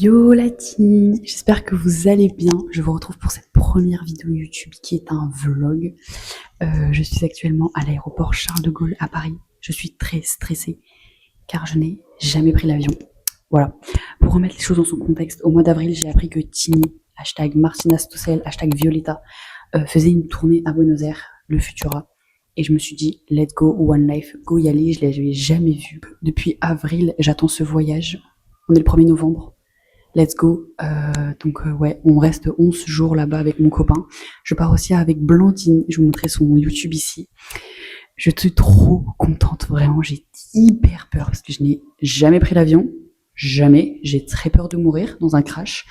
Yo la team, j'espère que vous allez bien. Je vous retrouve pour cette première vidéo YouTube qui est un vlog. Je suis actuellement à l'aéroport Charles de Gaulle à Paris. Je suis très stressée car je n'ai jamais pris l'avion. Voilà. Pour remettre les choses dans son contexte, au mois d'avril, j'ai appris que Tini, hashtag Martina Stossel, hashtag Violetta, faisait une tournée à Buenos Aires, le Futura. Et je me suis dit, let's go, One Life, go y aller. Je l'avais jamais vu. Depuis avril, j'attends ce voyage. On est le 1er novembre. Let's go. Ouais, on reste 11 jours là-bas avec mon copain. Je pars aussi avec Blandine. Je vous montrerai son YouTube ici. Je suis trop contente, vraiment. J'ai hyper peur parce que je n'ai jamais pris l'avion. Jamais. J'ai très peur de mourir dans un crash.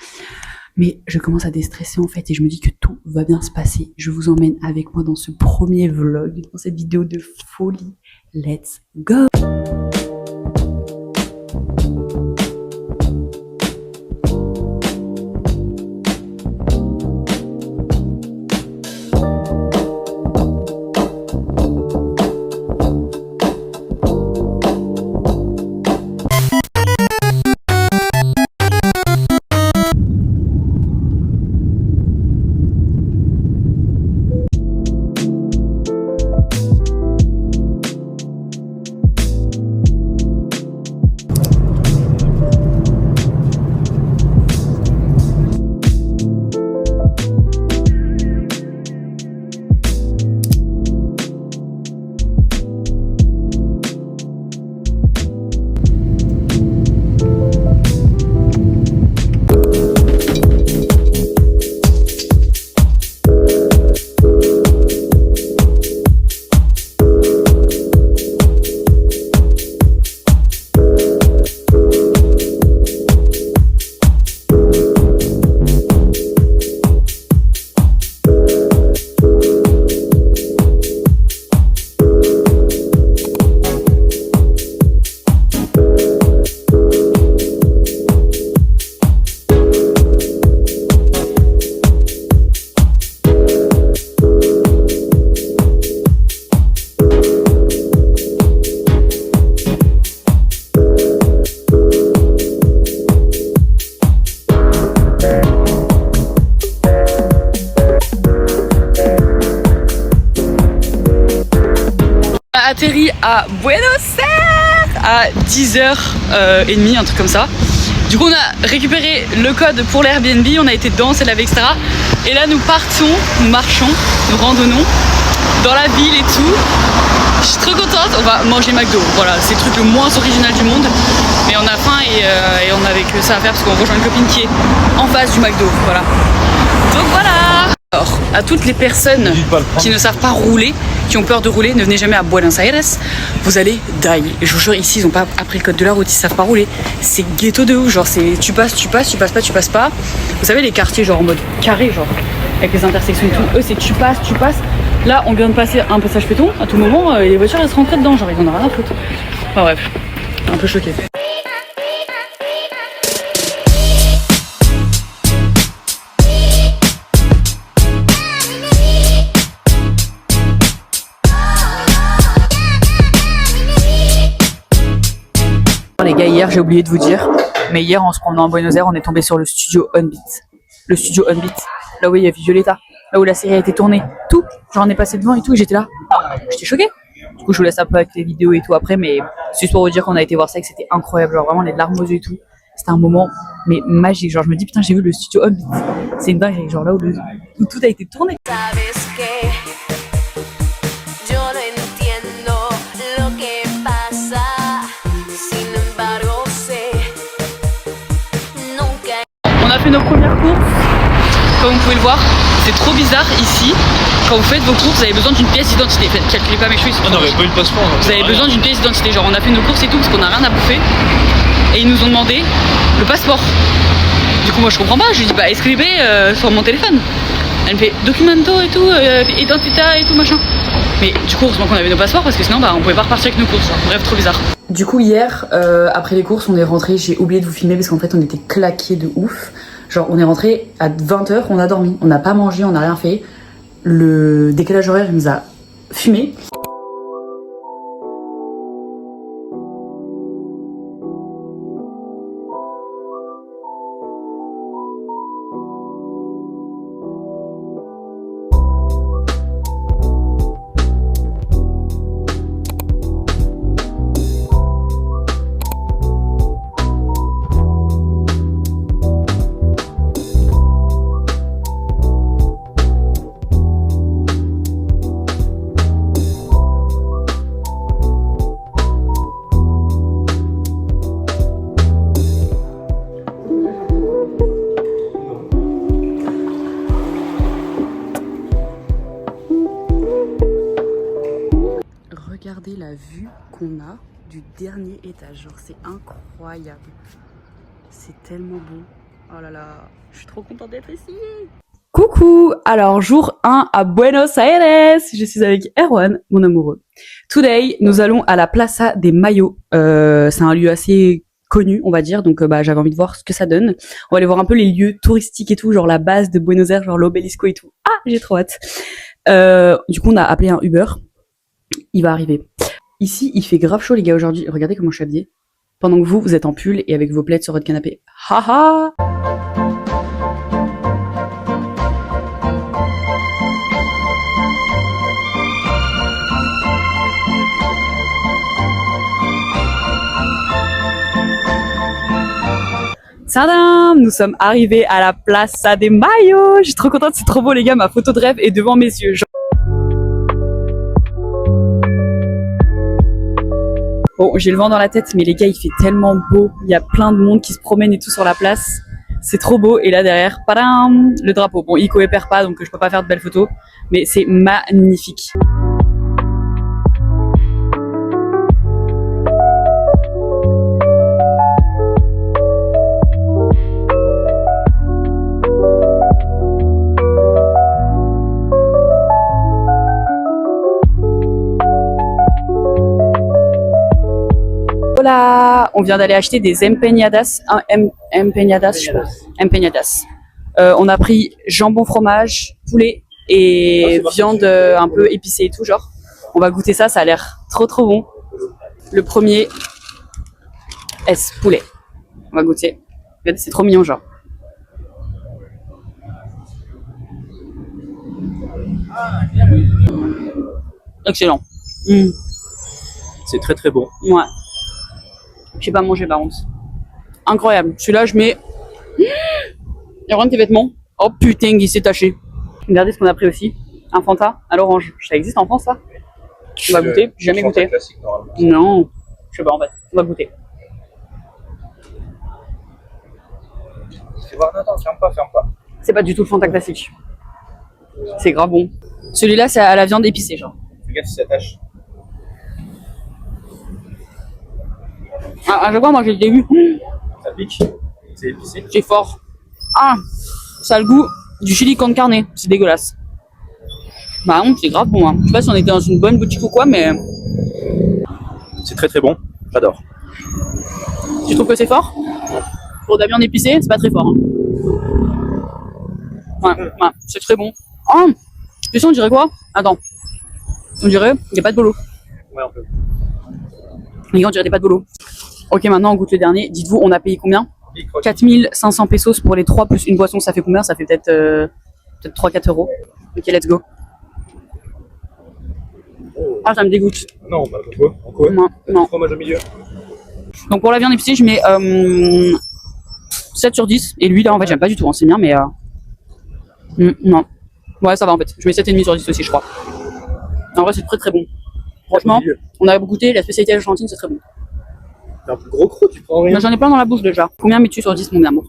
Mais je commence à déstresser en fait et je me dis que tout va bien se passer. Je vous emmène avec moi dans ce premier vlog, dans cette vidéo de folie. Let's go! Atterri à Buenos Aires à 10h30, un truc comme ça. Du coup on a récupéré le code pour l'Airbnb, on a été dedans, c'est la vie, etc. Et là nous partons, nous marchons, nous randonnons dans la ville et tout. Je suis trop contente, on va manger McDo, voilà, c'est le truc le moins original du monde. Mais on a faim et on avait que ça à faire parce qu'on rejoint une copine qui est en face du McDo, voilà. Donc voilà. Alors, à toutes les personnes qui ne savent pas rouler, qui ont peur de rouler, ne venez jamais à Buenos Aires, vous allez die. Et je vous jure, ici, ils n'ont pas appris le code de la route, ils savent pas rouler. C'est ghetto de ouf, genre c'est tu passes pas. Vous savez, les quartiers, genre en mode carré, genre avec les intersections et tout, eux, c'est tu passes. Là, on vient de passer un passage péton, à tout moment, les voitures, elles se rentrent dedans, genre ils en ont rien à foutre. Enfin bref, un peu choqué. Les gars, hier j'ai oublié de vous dire, mais hier en se promenant à Buenos Aires, on est tombé sur le studio Unbeat. Le studio Unbeat, là où il y a Violetta, là où la série a été tournée, tout. Genre on est passé devant et tout, et j'étais là, j'étais choquée. Du coup je vous laisse un peu avec les vidéos et tout après, mais c'est juste pour vous dire qu'on a été voir ça et que c'était incroyable, genre vraiment les larmes aux yeux et tout. C'était un moment mais magique, genre je me dis putain j'ai vu le studio Unbeat, c'est une dinguerie, genre là où tout a été tourné. On a fait nos premières courses, comme vous pouvez le voir, c'est trop bizarre ici. Quand vous faites vos courses, vous avez besoin d'une pièce d'identité. Calculez pas mes cheveux, on n'aurait pas eu le passeport. Vous avez besoin d'une pièce d'identité. Genre on a fait nos courses et tout parce qu'on n'a rien à bouffer. Et ils nous ont demandé le passeport. Du coup moi je comprends pas, je lui dis bah escrivez sur mon téléphone. Elle me fait documento et tout, identité et tout machin. Mais du coup heureusement qu'on avait nos passeports parce que sinon bah on pouvait pas repartir avec nos courses. Genre. Bref, trop bizarre. Du coup hier, après les courses, on est rentré, j'ai oublié de vous filmer parce qu'en fait on était claqués de ouf. Genre on est rentré à 20h, on a dormi, on n'a pas mangé, on n'a rien fait. Le décalage horaire nous a fumé. qu'on a du dernier étage. Genre, c'est incroyable. C'est tellement beau. Oh là là, je suis trop contente d'être ici. Coucou! Alors, jour 1 à Buenos Aires. Je suis avec Erwan, mon amoureux. Today, nous allons à la Plaza de Mayo. C'est un lieu assez connu, on va dire. Donc, j'avais envie de voir ce que ça donne. On va aller voir un peu les lieux touristiques et tout, genre la base de Buenos Aires, genre l'Obelisco et tout. Ah, j'ai trop hâte. Du coup, on a appelé un Uber. Il va arriver. Ici, il fait grave chaud, les gars, aujourd'hui. Regardez comment je suis habillée. Pendant que vous êtes en pull et avec vos plaids sur votre canapé. Haha! Tadam! Nous sommes arrivés à la Plaza de Mayo. Je suis trop contente, c'est trop beau, les gars. Ma photo de rêve est devant mes yeux. Bon, j'ai le vent dans la tête, mais les gars, il fait tellement beau. Il y a plein de monde qui se promène et tout sur la place. C'est trop beau. Et là, derrière, padam, le drapeau. Bon, il coopère pas, donc je peux pas faire de belles photos. Mais c'est magnifique. Voilà, on vient d'aller acheter des empanadas, empanadas, je crois. Empanadas. On a pris jambon, fromage, poulet et viande un peu épicée et tout, genre. On va goûter ça, ça a l'air trop trop bon. Le premier est poulet. On va goûter. Regardez, c'est trop mignon, genre. Excellent. Mmh. C'est très très bon. Ouais. J'ai pas mangé par contre. Incroyable. Celui-là, je mets. Regarde tes vêtements. Oh putain, il s'est taché. Regardez ce qu'on a pris aussi. Un Fanta à l'orange. Ça existe en France, ça? On va goûter. J'ai jamais goûté. Non. Je sais pas en fait. On va goûter. Non, ferme pas. C'est pas du tout le Fanta classique. C'est grave bon. Celui-là, c'est à la viande épicée, genre. Fais gaffe si ça tâche. À chaque fois, moi j'ai le début. Ça pique. C'est épicé. C'est fort. Ah, ça a le goût du chili con carne. C'est dégueulasse. Bah non, c'est grave bon. Hein. Je sais pas si on était dans une bonne boutique ou quoi, mais. C'est très très bon. J'adore. Tu trouves que c'est fort? Pour de la viande épicée, c'est pas très fort. Hein. Ouais, c'est très bon. Oh, tu sais, on dirait quoi? Attends. On dirait qu'il n'y a pas de bolo. Ouais, un peu. Les gars, on dirait des pâtes bolo. Ok, maintenant on goûte le dernier. Dites-vous, on a payé combien? 4500 pesos pour les 3 plus une boisson. Ça fait combien? Ça fait peut-être 3-4 euros. Ok, let's go. Ah, ça me dégoûte. Non, bah pourquoi? Pourquoi? Non. Fromage au milieu. Donc pour la viande épicée, je mets 7 sur 10. Et lui, là, en fait, j'aime pas du tout. Hein, c'est bien, mais non. Ouais, ça va en fait. Je mets 7,5 sur 10 aussi, je crois. En vrai, c'est très très bon. Franchement, on a goûté la spécialité argentine, c'est très bon. T'as un peu gros croc, tu prends rien. J'en ai plein dans la bouche déjà. Combien mets-tu sur 10, mon amour?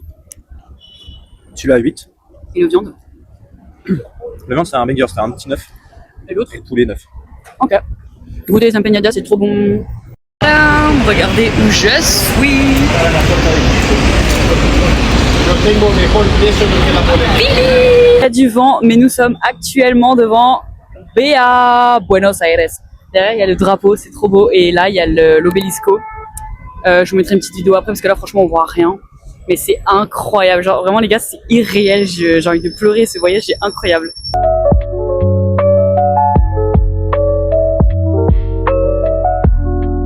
Celui-là à 8. Et le viande? Le viande, c'est un meilleur, c'est un petit 9. Et l'autre? Et le poulet 9. Ok. Goûtez les empanadas, c'est trop bon. Regardez où je suis. Il y a du vent, mais nous sommes actuellement devant BA, Buenos Aires. Derrière, il y a le drapeau, c'est trop beau. Et là, il y a l'Obelisco. Je vous mettrai une petite vidéo après parce que là, franchement, on voit rien. Mais c'est incroyable. Genre, vraiment, les gars, c'est irréel. J'ai envie de pleurer. Ce voyage est incroyable.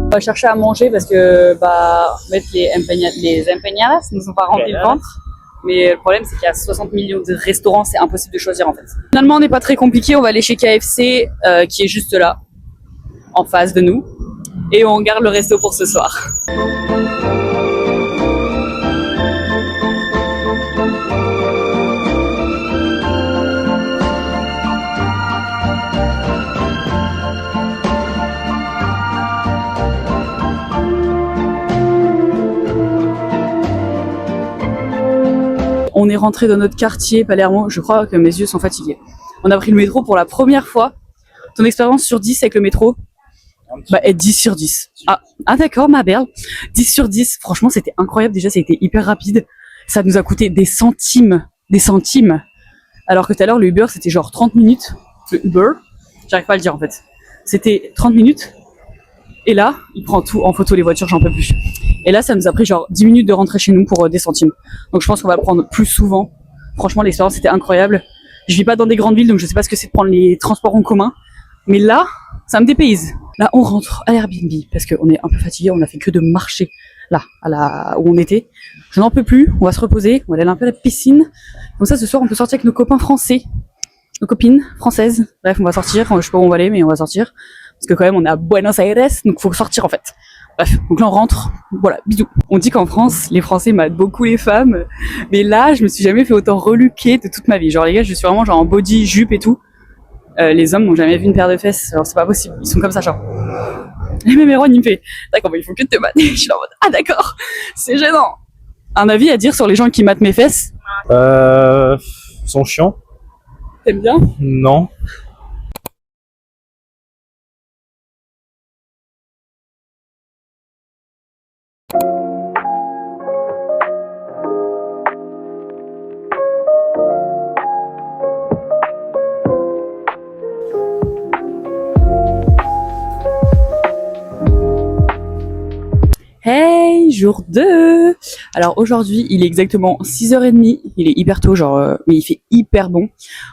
On va chercher à manger parce que, en fait, les empanadas ne sont pas remplis le ventre. Mais le problème, c'est qu'il y a 60 millions de restaurants. C'est impossible de choisir, en fait. Finalement, on n'est pas très compliqué. On va aller chez KFC, qui est juste là, en face de nous. Et on garde le resto pour ce soir. On est rentré dans notre quartier, Palermo. Je crois que mes yeux sont fatigués. On a pris le métro pour la première fois. Ton expérience sur 10 avec le métro? Bah, 10 sur 10. Ah d'accord, ma belle. 10 sur 10. Franchement, c'était incroyable. Déjà, ça a été hyper rapide. Ça nous a coûté des centimes. Des centimes. Alors que tout à l'heure, le Uber, c'était genre 30 minutes. Le Uber, j'arrive pas à le dire en fait. C'était 30 minutes. Et là, il prend tout en photo, les voitures, j'en peux plus. Et là, ça nous a pris genre 10 minutes de rentrer chez nous pour des centimes. Donc je pense qu'on va le prendre plus souvent. Franchement, l'expérience était incroyable. Je vis pas dans des grandes villes, donc je sais pas ce que c'est de prendre les transports en commun. Mais là, ça me dépayse. Là, on rentre à Airbnb parce qu'on est un peu fatigué. On a fait que de marcher là, où on était. Je n'en peux plus. On va se reposer. On va aller un peu à la piscine. Comme ça, ce soir, on peut sortir avec nos copains français, nos copines françaises. Bref, on va sortir. Je sais pas où on va aller, mais on va sortir. Parce que quand même, on est à Buenos Aires, donc faut sortir en fait. Bref, donc là on rentre, voilà, bisous. On dit qu'en France, les Français matent beaucoup les femmes, mais là, je me suis jamais fait autant reluquer de toute ma vie. Genre les gars, je suis vraiment genre en body, jupe et tout. Les hommes n'ont jamais vu une paire de fesses, alors c'est pas possible, ils sont comme ça genre. Et même Erwan, il me fait, d'accord, mais il faut que te mater. Je suis là en mode, ah d'accord, c'est gênant. Un avis à dire sur les gens qui matent mes fesses? Ils sont chiants. T'aimes bien? Non. Hey, jour 2. Alors aujourd'hui, il est exactement 6h30. Il est hyper tôt, genre, mais il fait hyper bon.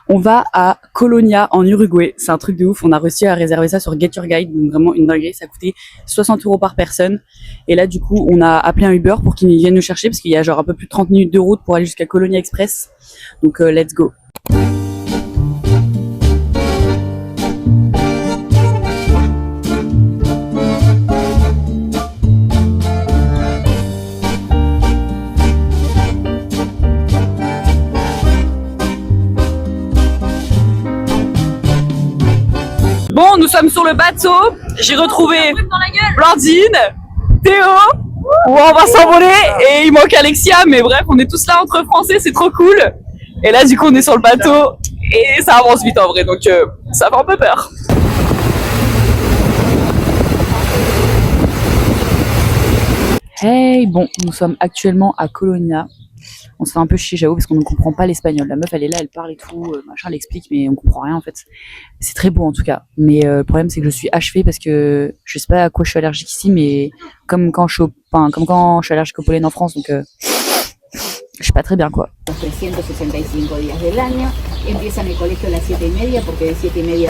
On va à Colonia en Uruguay. C'est un truc de ouf. On a réussi à réserver ça sur Get Your Guide. Donc vraiment une dinguerie. Ça a coûté 60 € par personne. Et là, du coup, on a appelé un Uber pour qu'il vienne nous chercher parce qu'il y a genre un peu plus de 30 minutes de route pour aller jusqu'à Colonia Express. Donc let's go. Bon, nous sommes sur le bateau. J'ai retrouvé Blandine, Théo. On va s'envoler et il manque Alexia. Mais bref, on est tous là entre Français, c'est trop cool. Et là, du coup, on est sur le bateau et ça avance vite en vrai. Donc, ça fait un peu peur. Hey, bon, nous sommes actuellement à Colonia. On se fait un peu chier, j'avoue, parce qu'on ne comprend pas l'espagnol. La meuf, elle est là, elle parle et tout, machin, elle explique, mais on comprend rien en fait. C'est très beau en tout cas. Mais le problème, c'est que je suis achevée parce que je sais pas à quoi je suis allergique ici, mais comme quand je suis allergique au pollen en France, donc je sais pas très bien quoi. 365 días del año, empiezan el colegio a las 7:30 porque de 7:30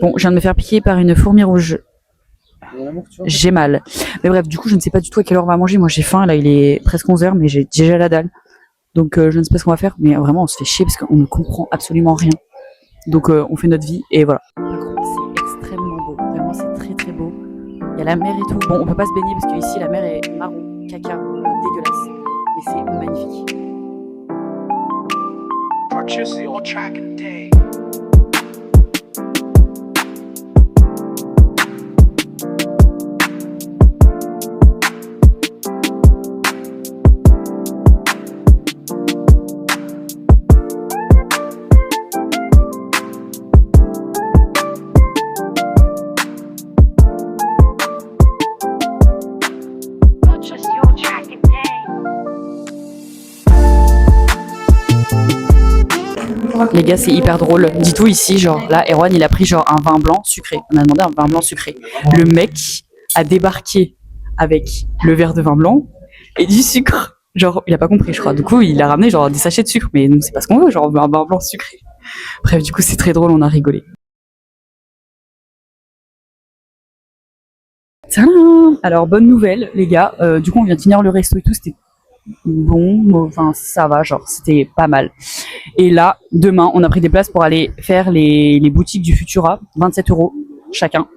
Bon, je viens de me faire piquer par une fourmi rouge. J'ai mal. Mais bref, du coup, je ne sais pas du tout à quelle heure on va manger. Moi, j'ai faim. Là, il est presque 11h, mais j'ai déjà la dalle. Donc, je ne sais pas ce qu'on va faire. Mais vraiment, on se fait chier parce qu'on ne comprend absolument rien. Donc, on fait notre vie et voilà. Par contre, c'est extrêmement beau. Vraiment, c'est très très beau. Il y a la mer et tout. Bon, on peut pas se baigner parce que ici, la mer est marron, caca, dégueulasse. Mais c'est magnifique. Purchase your track and day. Purchase your track and day. Les gars, c'est hyper drôle. Dis-toi ici, genre, là, Erwan, il a pris genre un vin blanc sucré. On a demandé un vin blanc sucré. Le mec a débarqué avec le verre de vin blanc et du sucre. Genre, il a pas compris, je crois. Du coup, il a ramené genre des sachets de sucre. Mais nous, c'est pas ce qu'on veut, genre un vin blanc sucré. Bref, du coup, c'est très drôle, on a rigolé. Tadam! Alors, bonne nouvelle, les gars. Du coup, on vient de finir le resto et tout. C'était bon, enfin, ça va, genre, c'était pas mal. Et là, demain, on a pris des places pour aller faire les boutiques du Futura, 27 € chacun.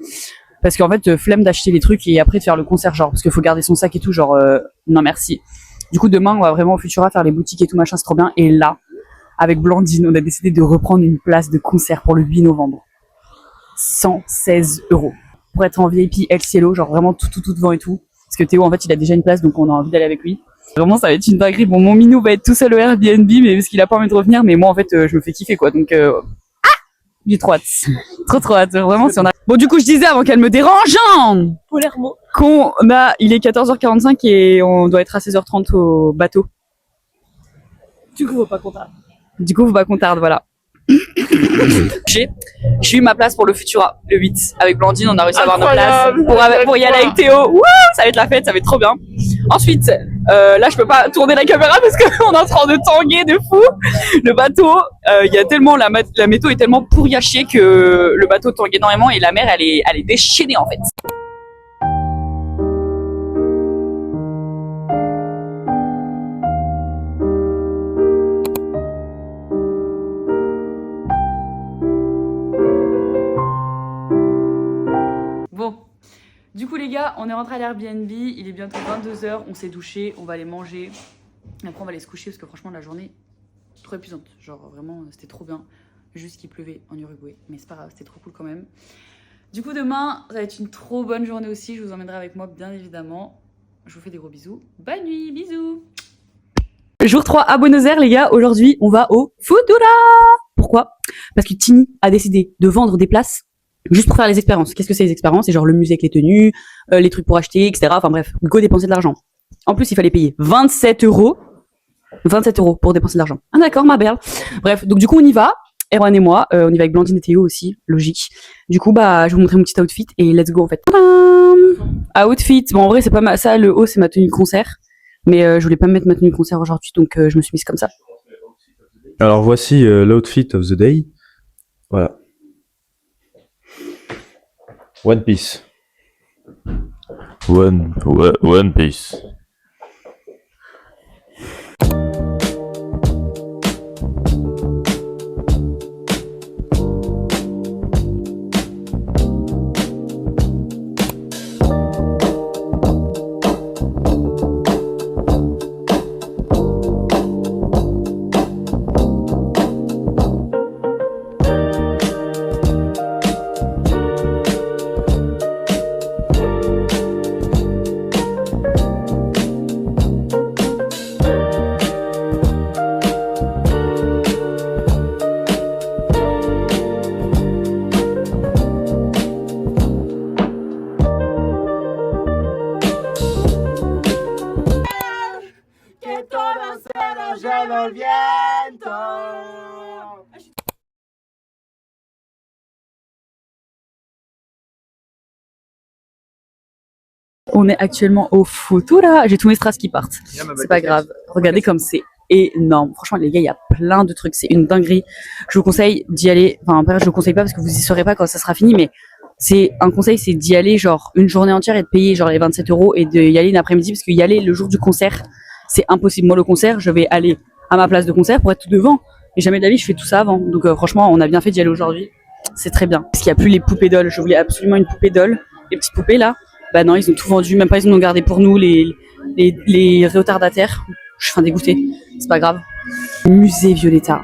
Parce qu'en fait, flemme d'acheter les trucs et après de faire le concert, genre, parce qu'il faut garder son sac et tout, genre, non merci. Du coup, demain, on va vraiment au Futura faire les boutiques et tout, machin, c'est trop bien. Et là, avec Blandine, on a décidé de reprendre une place de concert pour le 8 novembre. 116 €. Pour être en VIP El Cielo, genre vraiment tout devant et tout. parce que Théo en fait il a déjà une place donc on a envie d'aller avec lui. Vraiment ça va être une dinguerie. Bon mon minou va être tout seul au Airbnb mais parce qu'il a pas envie de revenir, mais moi en fait je me fais kiffer quoi, donc j'ai trop hâte. Trop hâte, vraiment si on a... Bon du coup je disais avant qu'elle me dérange, il est 14h45 et on doit être à 16h30 au bateau. Du coup, faut pas qu'on tarde. Voilà. J'ai eu ma place pour le Futura, le 8. Avec Blandine, on a réussi à avoir nos places pour y aller avec Théo. Wouh, ça va être la fête, ça va être trop bien. Ensuite, là, je peux pas tourner la caméra parce qu'on est en train de tanguer de fou. Le bateau, il y a tellement, la météo est tellement pourrie à chier que le bateau tangue énormément et la mer, elle est déchaînée en fait. Bon, du coup les gars, on est rentré à l'Airbnb, il est bientôt 22h, on s'est douché, on va aller manger. Et après on va aller se coucher parce que franchement la journée, trop épuisante. Genre vraiment, c'était trop bien. Juste qu'il pleuvait en Uruguay, mais c'est pas grave, c'était trop cool quand même. Du coup demain, ça va être une trop bonne journée aussi, je vous emmènerai avec moi bien évidemment. Je vous fais des gros bisous. Bonne nuit, bisous. Jour 3 à Buenos Aires les gars, aujourd'hui on va au Futura. Pourquoi? Parce que Tini a décidé de vendre des places juste pour faire les expériences. Qu'est-ce que c'est les expériences? C'est genre le musée avec les tenues, les trucs pour acheter, etc. Enfin bref, go dépenser de l'argent. En plus, il fallait payer 27 €. 27 € pour dépenser de l'argent. Ah d'accord, ma belle. Bref, donc du coup on y va. Erwan et moi, on y va avec Blandine et Théo aussi, logique. Du coup, bah, je vais vous montrer mon petit outfit et let's go en fait. Tadam! Outfit, bon en vrai c'est pas ma... ça, le haut c'est ma tenue de concert. Mais je voulais pas me mettre ma tenue de concert aujourd'hui, donc je me suis mise comme ça. Alors voici l'outfit of the day. Voilà. One Piece. One Piece. On est actuellement au Futura. J'ai tous mes strass qui partent. C'est pas grave. Regardez comme c'est énorme. Franchement, les gars, il y a plein de trucs. C'est une dinguerie. Je vous conseille d'y aller. Enfin, après, je vous conseille pas parce que vous y serez pas quand ça sera fini, mais c'est un conseil, c'est d'y aller genre une journée entière et de payer genre les 27 € et d'y aller une après-midi parce qu'il y aller le jour du concert, c'est impossible. Moi, le concert, je vais aller à ma place de concert pour être tout devant. Et jamais de la vie, je fais tout ça avant. Donc, franchement, on a bien fait d'y aller aujourd'hui. C'est très bien. Parce qu'il n'y a plus les poupées dolls. Je voulais absolument une poupée doll. Les petites poupées là. Bah non, ils ont tout vendu, même pas ils en ont gardé pour nous, les retardataires. Je suis dégoûtée, c'est pas grave. Musée Violetta,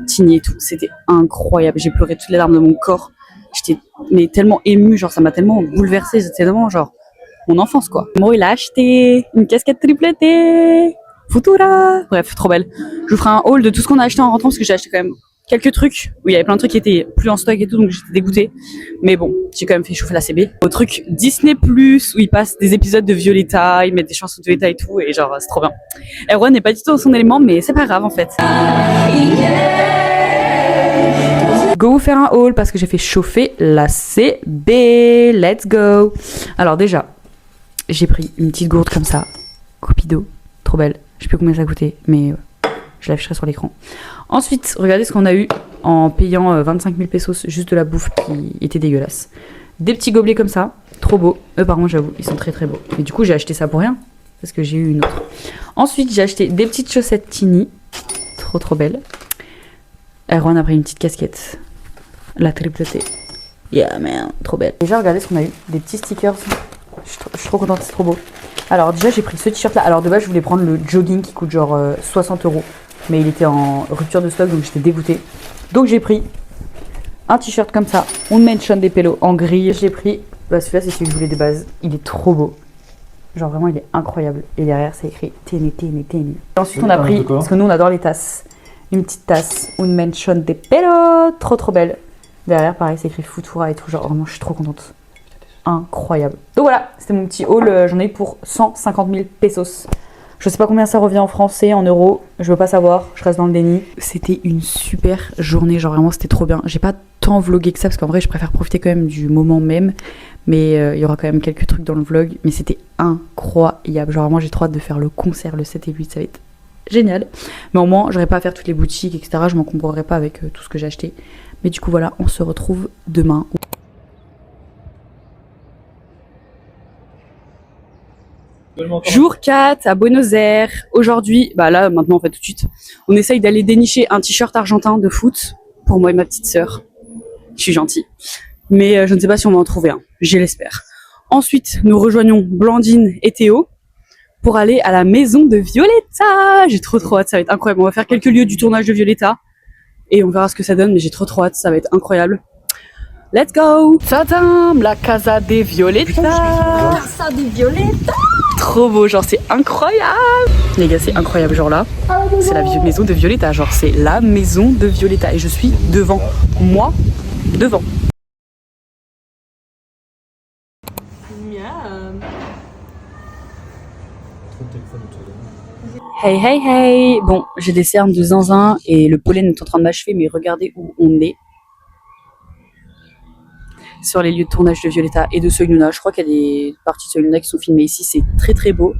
Tini et tout, c'était incroyable. J'ai pleuré toutes les larmes de mon corps. J'étais tellement émue, genre ça m'a tellement bouleversée. C'était vraiment genre mon enfance quoi. Moi il a acheté une casquette tripletée, Futura. Bref, trop belle. Je vous ferai un haul de tout ce qu'on a acheté en rentrant parce que j'ai acheté quand même quelques trucs où il y avait plein de trucs qui étaient plus en stock et tout, donc j'étais dégoûtée. Mais bon, j'ai quand même fait chauffer la CB. Au truc Disney+, où ils passent des épisodes de Violetta, ils mettent des chansons de Violetta et tout, et genre, c'est trop bien. Erwan n'est pas du tout dans son élément, mais c'est pas grave en fait. Go vous faire un haul parce que j'ai fait chauffer la CB. Let's go. Alors déjà, j'ai pris une petite gourde comme ça, Cupido, trop belle. Je sais plus combien ça a coûté, mais je l'afficherai sur l'écran. Ensuite, regardez ce qu'on a eu en payant 25 000 pesos juste de la bouffe qui était dégueulasse. Des petits gobelets comme ça, trop beaux. Eux par contre j'avoue, ils sont très très beaux. Et du coup j'ai acheté ça pour rien, parce que j'ai eu une autre. Ensuite j'ai acheté des petites chaussettes Tini, trop belles. Erwan a pris une petite casquette, la tripletée. Yeah man, trop belle. Déjà regardez ce qu'on a eu, des petits stickers. Je suis trop contente, c'est trop beau. Alors déjà j'ai pris ce t-shirt là. Alors de base je voulais prendre le jogging qui coûte genre 60 €. Mais il était en rupture de stock donc j'étais dégoûtée. Donc j'ai pris un t-shirt comme ça, on mention des pelos en gris. J'ai pris, bah celui-là c'est celui que je voulais de base, il est trop beau. Genre vraiment il est incroyable. Et derrière c'est écrit Tieni. Et ensuite on a pris, parce que nous on adore les tasses, une petite tasse, une mention de pelo, trop belle. Derrière pareil c'est écrit Futura et tout, genre vraiment je suis trop contente. Incroyable. Donc voilà, c'était mon petit haul, j'en ai eu pour 150 000 pesos. Je sais pas combien ça revient en français, en euros, je veux pas savoir, je reste dans le déni. C'était une super journée, genre vraiment c'était trop bien. J'ai pas tant vlogué que ça parce qu'en vrai je préfère profiter quand même du moment même. Mais il y aura quand même quelques trucs dans le vlog. Mais c'était incroyable, genre vraiment j'ai trop hâte de faire le concert le 7 et 8, ça va être génial. Mais au moins j'aurai pas à faire toutes les boutiques etc, je m'encombrerai pas avec tout ce que j'ai acheté. Mais du coup voilà, on se retrouve demain. Jour 4 à Buenos Aires. Aujourd'hui, bah là maintenant en fait tout de suite, on essaye d'aller dénicher un t-shirt argentin de foot pour moi et ma petite sœur. Je suis gentille. Mais je ne sais pas si on va en trouver un, je l'espère. Ensuite, nous rejoignons Blandine et Théo pour aller à la maison de Violetta. J'ai trop hâte, ça va être incroyable. On va faire quelques lieux du tournage de Violetta et on verra ce que ça donne, mais j'ai trop hâte, ça va être incroyable. Let's go! Tadam! La casa de Violetta! Casa de Violetta! Trop beau, genre c'est incroyable! Les gars, c'est incroyable, genre là, c'est la maison de Violetta, genre c'est la maison de Violetta et je suis devant, moi, devant. Hey! Bon, j'ai des cernes de zinzin et le pollen est en train de m'achever, mais regardez où on est. Sur les lieux de tournage de Violetta et de Soy Luna. Je crois qu'il y a des parties de Soy Luna qui sont filmées ici, c'est très beau.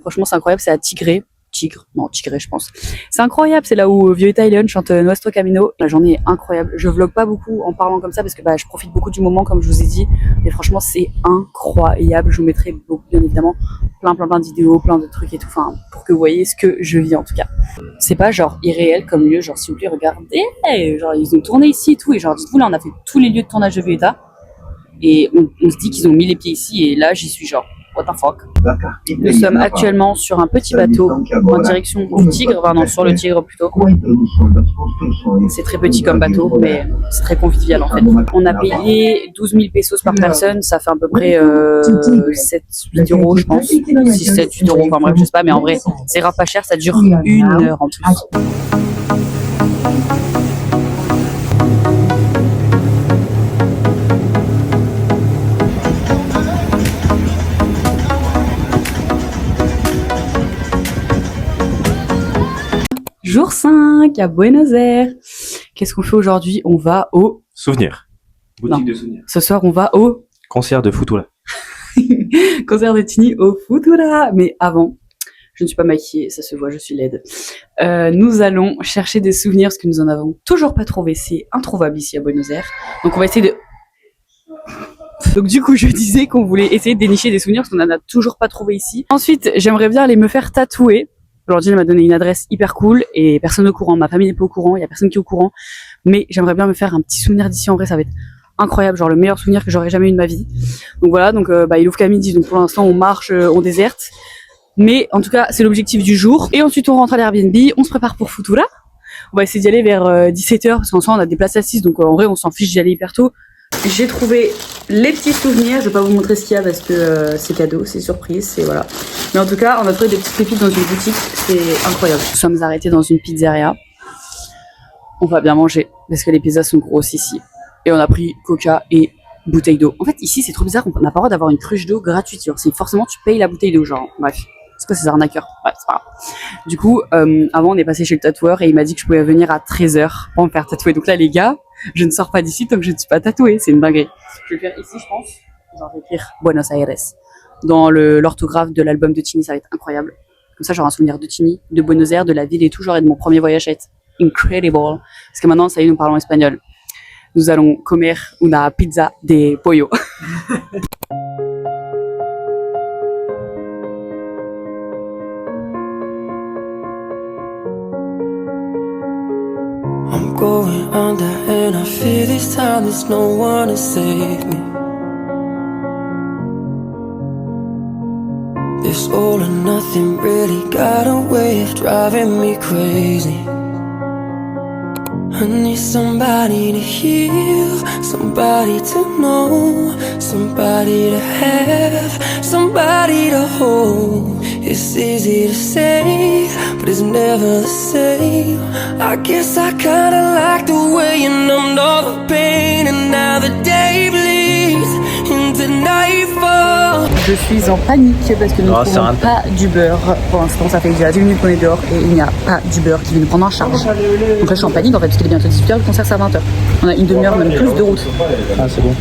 Franchement c'est incroyable, c'est à Tigre, je pense. C'est incroyable, c'est là où Violetta et Leon chantent Nuestro Camino. La journée est incroyable. Je vlog pas beaucoup en parlant comme ça parce que bah, je profite beaucoup du moment comme je vous ai dit. Mais franchement c'est incroyable. Je vous mettrai beaucoup, bien évidemment plein de vidéos, plein de trucs et tout. Enfin, pour que vous voyez ce que je vis en tout cas. C'est pas genre irréel comme lieu, genre s'il vous plaît regardez. Genre ils ont tourné ici et tout. Et genre dites-vous là on a fait tous les lieux de tournage de Violetta. Et on se dit qu'ils ont mis les pieds ici et là j'y suis genre. What the fuck. Nous sommes actuellement sur un petit bateau en direction du Tigre, enfin non, sur le Tigre plutôt. C'est très petit comme bateau, mais c'est très convivial en fait. On a payé 12 000 pesos par personne, ça fait à peu près 7-8 euros je pense. 6-7-8 euros, enfin bref, je sais pas, mais en vrai, c'est grave pas cher, ça dure 1 heure en plus. Jour 5 à Buenos Aires. Qu'est-ce qu'on fait aujourd'hui? On va au... Souvenirs. Boutique de souvenirs. Ce soir, on va au... Concert de Futura. Concert de Tini au Futura. Mais avant, je ne suis pas maquillée, ça se voit, je suis laide. Nous allons chercher des souvenirs parce que nous en avons toujours pas trouvé. C'est introuvable ici à Buenos Aires. Donc on va essayer de... Donc du coup, je disais qu'on voulait essayer de dénicher des souvenirs parce qu'on en a toujours pas trouvé ici. Ensuite, j'aimerais bien aller me faire tatouer. Aujourd'hui, elle m'a donné une adresse hyper cool et personne n'est au courant. Ma famille n'est pas au courant, il y a personne qui est au courant. Mais j'aimerais bien me faire un petit souvenir d'ici. En vrai, ça va être incroyable, genre le meilleur souvenir que j'aurais jamais eu de ma vie. Donc voilà, donc il ouvre qu'à midi, donc pour l'instant on marche, on déserte. Mais en tout cas, c'est l'objectif du jour. Et ensuite, on rentre à l'Airbnb, on se prépare pour Futura. On va essayer d'y aller vers 17h parce qu'en soi, on a des places assises, donc en vrai, on s'en fiche d'y aller hyper tôt. J'ai trouvé les petits souvenirs, je vais pas vous montrer ce qu'il y a parce que c'est cadeau, c'est surprise, c'est voilà. Mais en tout cas, on a trouvé des petites pépites dans une boutique, c'est incroyable. Nous sommes arrêtés dans une pizzeria. On va bien manger parce que les pizzas sont grosses ici. Et on a pris coca et bouteille d'eau. En fait, ici, c'est trop bizarre qu'on n'a pas le droit d'avoir une cruche d'eau gratuite. C'est forcément tu payes la bouteille d'eau, genre. Bref, c'est quoi ces arnaqueurs? Ouais, c'est pas grave. Du coup, avant, on est passé chez le tatoueur et il m'a dit que je pouvais venir à 13h pour me faire tatouer. Donc là, les gars, je ne sors pas d'ici tant que je ne suis pas tatouée. C'est une dinguerie. Je vais le faire ici, je pense. Genre, je vais écrire Buenos Aires dans l'orthographe de l'album de Tini. Ça va être incroyable. Comme ça, j'aurai un souvenir de Tini, de Buenos Aires, de la ville et tout, genre, et de mon premier voyage à être incredible. Parce que maintenant, ça y est, nous parlons espagnol. Nous allons comer una pizza de pollo. I'm going under and I feel this time there's no one to save me. This all or nothing really got a way of driving me crazy. I need somebody to heal, somebody to know, somebody to have, somebody to hold. It's easy to say, but it's never the same. I guess I kinda like the way you numbed all the pain, and now the day bleeds into nightfall. Je suis en panique parce que nous ne trouvons pas d'Uber. Pour l'instant, ça fait déjà 10 minutes qu'on est dehors et il n'y a pas d'Uber qui vient nous prendre en charge. Donc là, je suis en panique en fait, parce qu'il est bientôt 18h, le concert c'est à 20h. On a une demi-heure, même plus de route. Ah, c'est bon.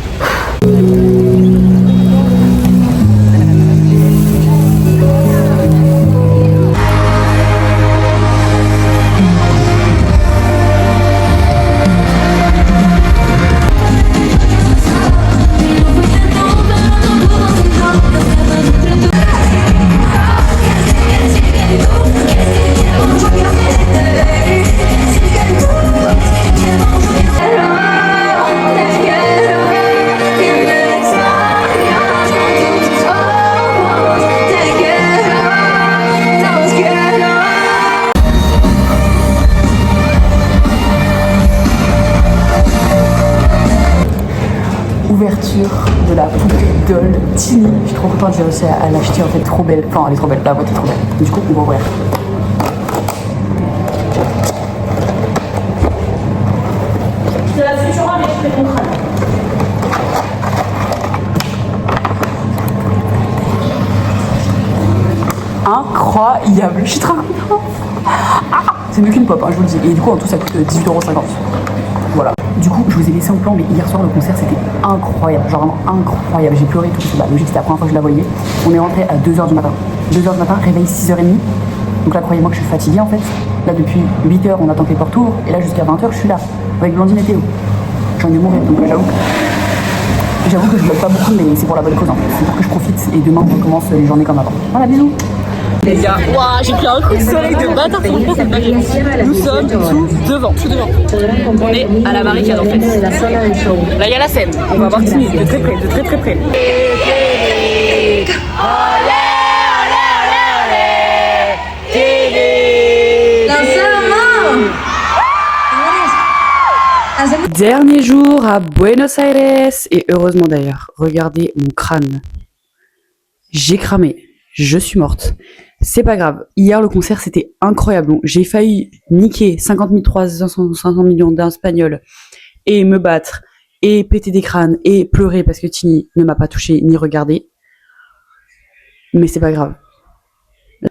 Ouverture de la poupée doll Tini. Je suis trop contente, j'ai réussi à l'acheter en fait, trop belle. Enfin, elle est trop belle, la boîte est trop belle. Du coup, on va ouvrir. C'est la Futura, mais je fais ton crâne. Incroyable, je suis trop contente. Ah, c'est mieux qu'une pop, hein, je vous le dis. Et du coup, en tout, ça coûte 18,50 €. Voilà. Du coup, je vous ai laissé en plan, mais hier soir, le concert, c'était incroyable. Genre vraiment incroyable. J'ai pleuré tout. C'est logique, c'était la première fois que je la voyais. On est rentré à 2h du matin. 2h du matin, réveil 6h30. Donc là, croyez-moi que je suis fatiguée en fait. Là, depuis 8h, on attend que les portes ouvrent. Et là, jusqu'à 20h, je suis là, avec Blandine et Théo. J'ai envie de mourir, donc j'avoue que je bloque pas beaucoup, mais c'est pour la bonne cause en fait. C'est pour que je profite et demain, on recommence les journées comme avant. Voilà, bisous. Les gars, waouh, j'ai pris un coup de soleil de bâtard, franchement c'est pas grave. Nous sommes tout devant. On est à la barricade en fait. Là il y a la scène, on va voir Tini de très près, de très très près. Dernier jour à Buenos Aires, et heureusement d'ailleurs, regardez mon crâne. J'ai cramé, je suis morte. C'est pas grave. Hier, le concert, c'était incroyable. Donc, j'ai failli niquer 50 300 millions d'Espagnols et me battre et péter des crânes et pleurer parce que Tini ne m'a pas touché ni regardé. Mais c'est pas grave.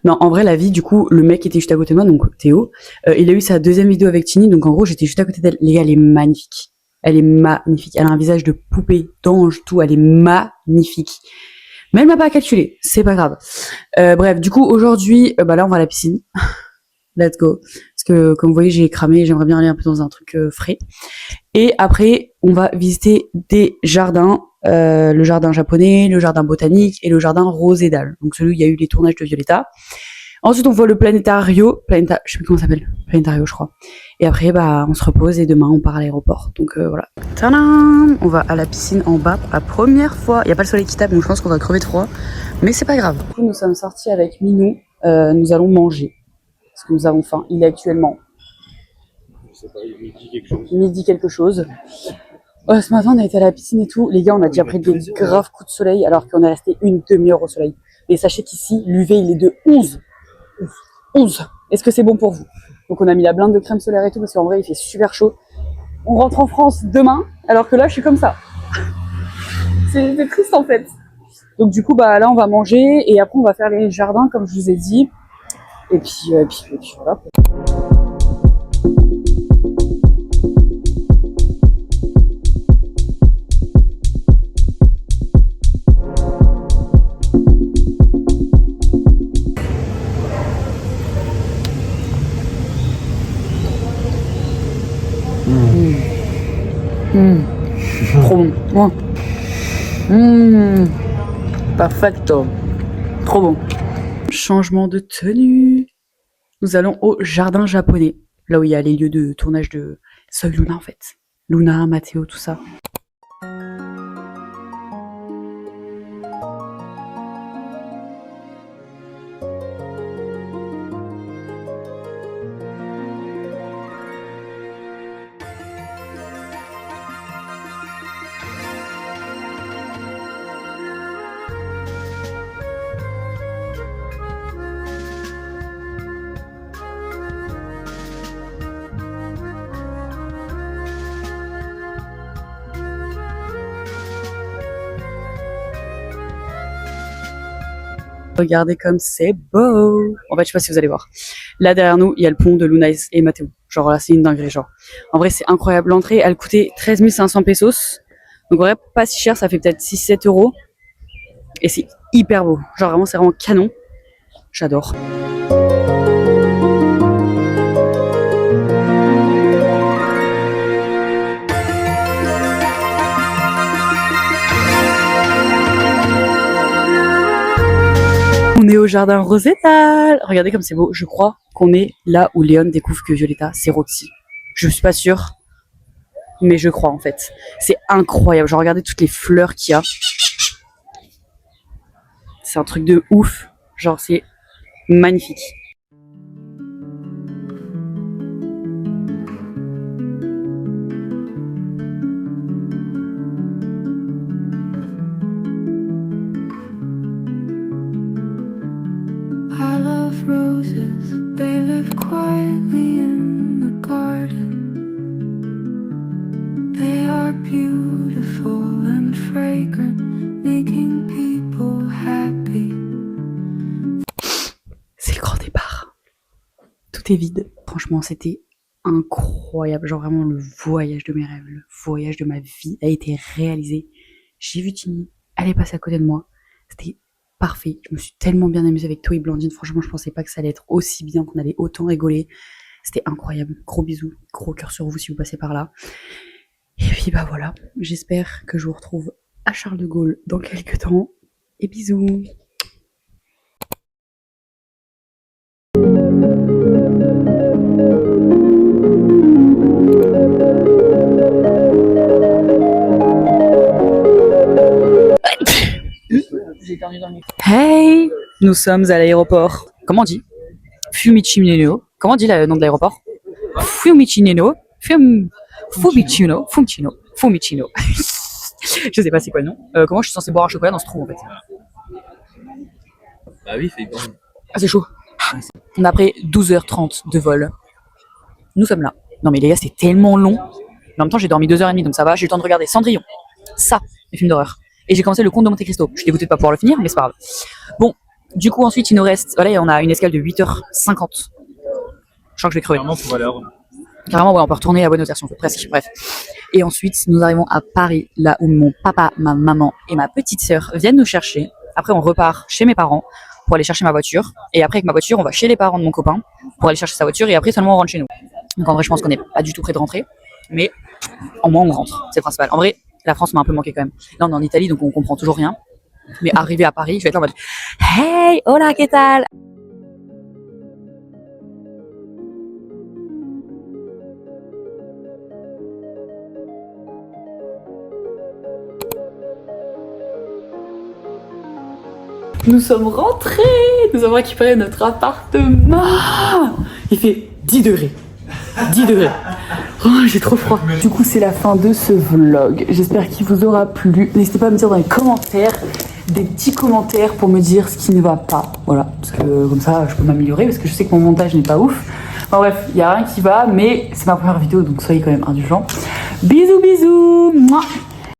Non, en vrai, la vie, du coup, le mec était juste à côté de moi, donc Théo. Il a eu sa deuxième vidéo avec Tini, donc en gros, j'étais juste à côté d'elle. Les gars, elle est magnifique. Elle est magnifique. Elle a un visage de poupée, d'ange, tout. Elle est magnifique. Mais elle m'a pas calculé, c'est pas grave. Bref, du coup, aujourd'hui, là, on va à la piscine. Let's go. Parce que, comme vous voyez, j'ai cramé, j'aimerais bien aller un peu dans un truc frais. Et après, on va visiter des jardins. Le jardin japonais, le jardin botanique et le jardin Rosedal. Donc celui où il y a eu les tournages de Violetta. Ensuite, on voit le planétario. Je sais plus comment ça s'appelle. Planétario, je crois. Et après, on se repose et demain, on part à l'aéroport. Donc voilà. Tadam! On va à la piscine en bas pour la première fois. Il n'y a pas le soleil qui tape, donc je pense qu'on va crever de froid. Mais c'est pas grave. Du coup, nous sommes sortis avec Minou. Nous allons manger. Parce que nous avons faim. Il est actuellement... Je sais pas, midi quelque chose. Ce matin, on a été à la piscine et tout. Les gars, on a déjà pris des graves coups de soleil alors qu'on est resté une demi-heure au soleil. Et sachez qu'ici, l'UV, il est de 11. 11. Est-ce que c'est bon pour vous? Donc, on a mis la blinde de crème solaire et tout parce qu'en vrai, il fait super chaud. On rentre en France demain, alors que là, je suis comme ça. C'est triste en fait. Donc, du coup, là, on va manger et après, on va faire les jardins, comme je vous ai dit. Et puis voilà. Trop bon. Perfecto. Trop bon. Changement de tenue. Nous allons au jardin japonais. Là où il y a les lieux de tournage de Soy Luna en fait. Luna, Matteo, tout ça. Regardez comme c'est beau. En fait, je sais pas si vous allez voir. Là, derrière nous, il y a le pont de Luna et Mateo. Genre là, c'est une dinguerie, genre. En vrai, c'est incroyable. L'entrée, elle coûtait 13 500 pesos. Donc, en vrai, pas si cher, ça fait peut-être 6-7 euros. Et c'est hyper beau. Genre, vraiment, c'est vraiment canon. J'adore. On est au jardin Rosétal. Regardez comme c'est beau. Je crois qu'on est là où Léon découvre que Violetta, c'est Roxy. Je suis pas sûre, mais je crois en fait. C'est incroyable. Genre regardez toutes les fleurs qu'il y a. C'est un truc de ouf. Genre c'est magnifique. I love roses, they live quietly in the garden. They are beautiful and fragrant, making people happy. C'est le grand départ. Tout est vide. Franchement, c'était incroyable. Genre vraiment le voyage de mes rêves, le voyage de ma vie a été réalisé. J'ai vu Tini, elle est passée à côté de moi. C'était parfait. Je me suis tellement bien amusée avec toi et Blandine. Franchement, je pensais pas que ça allait être aussi bien, qu'on allait autant rigoler. C'était incroyable. Gros bisous, gros cœur sur vous si vous passez par là. Et puis bah voilà. J'espère que je vous retrouve à Charles de Gaulle dans quelques temps. Et bisous. Hey, nous sommes à l'aéroport. Comment on dit? Fiumicino. Comment on dit le nom de l'aéroport? Fiumicino. Fiumicino. Je sais pas c'est quoi le nom. Comment je suis censé boire un chocolat dans ce trou en fait? Bah oui, fait bon. Ah, c'est chaud. On a après 12h30 de vol. Nous sommes là. Non mais les gars, c'est tellement long. Mais en même temps, j'ai dormi 2h30, donc ça va. J'ai eu le temps de regarder Cendrillon. Ça, les films d'horreur. Et j'ai commencé le Comte de Monte Cristo. Je suis dégoûtée de pas pouvoir le finir, mais c'est pas grave. Bon, du coup, ensuite, il nous reste... Voilà, on a une escale de 8h50. Je crois que je vais crever. Carrément, pour aller à Rome. Carrément, ouais, on peut retourner à Buenos Aires si on veut, presque. Bref. Et ensuite, nous arrivons à Paris, là où mon papa, ma maman et ma petite sœur viennent nous chercher. Après, on repart chez mes parents pour aller chercher ma voiture. Et après, avec ma voiture, on va chez les parents de mon copain pour aller chercher sa voiture. Et après, seulement, on rentre chez nous. Donc, en vrai, je pense qu'on n'est pas du tout près de rentrer. Mais au moins, on rentre. C'est le principal. En vrai, la France m'a un peu manqué quand même. Là, on est en Italie, donc on comprend toujours rien. Mais arrivé à Paris, je vais être là en mode hey, hola, ¿qué tal? Nous sommes rentrés. Nous avons récupéré notre appartement. Il fait 10 degrés. 10 degrés. Oh, j'ai trop froid. Du coup, c'est la fin de ce vlog. J'espère qu'il vous aura plu. N'hésitez pas à me dire dans les commentaires des petits commentaires pour me dire ce qui ne va pas. Voilà, parce que comme ça, je peux m'améliorer parce que je sais que mon montage n'est pas ouf. Enfin bref, il n'y a rien qui va, mais c'est ma première vidéo, donc soyez quand même indulgents. Bisous, bisous. Mouah.